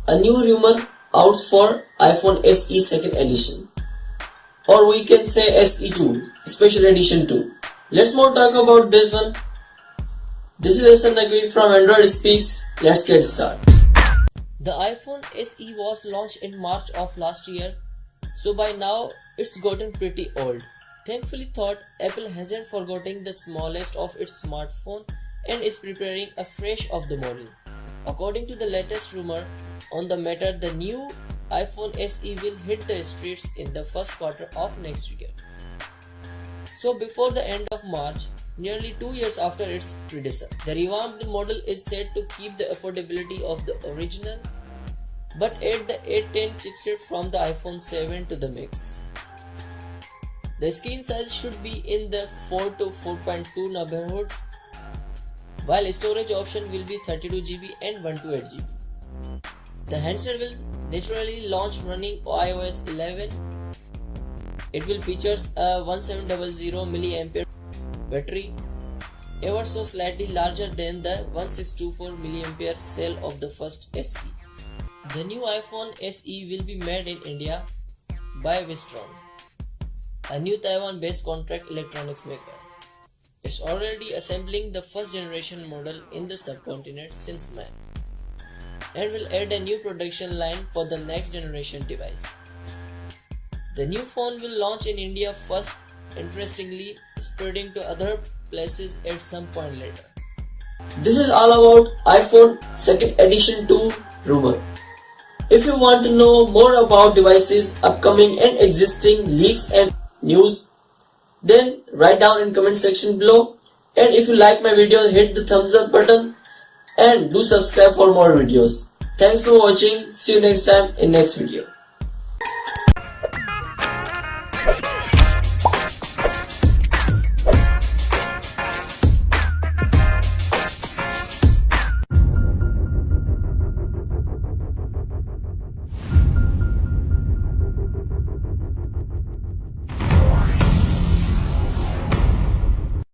a new rumor out for iPhone SE 2nd edition, or we can say SE2 Special Edition 2. Let's more talk about this one. This is Hasan Nagwi from Android Speaks. Let's get started. The iPhone SE was launched in March of last year, so by now it's gotten pretty old. Thankfully thought Apple hasn't forgotten the smallest of its smartphone and is preparing a fresh of the model. According to the latest rumor on the matter, the new iPhone SE will hit the streets in the first quarter of next year. So before the end of March, nearly 2 years after its predecessor, the revamped model is said to keep the affordability of the original but add the A10 chipset from the iPhone 7 to the mix. The screen size should be in the 4 to 4.2 neighborhoods, while storage option will be 32GB and 128GB. The handset will naturally launch running iOS 11. It will features a 1700 mAh battery, ever so slightly larger than the 1624 mAh cell of the first SE. The new iPhone SE will be made in India by Wistron, a new Taiwan-based contract electronics maker. It's already assembling the first generation model in the subcontinent since May, and will add a new production line for the next generation device. The new phone will launch in India first, interestingly spreading to other places at some point later. This is all about iPhone 2nd edition 2 rumor. If you want to know more about devices, upcoming and existing leaks and news, then write down in comment section below. And if you like my videos, hit the thumbs up button and do subscribe for more videos. Thanks for watching. See you next time in next video.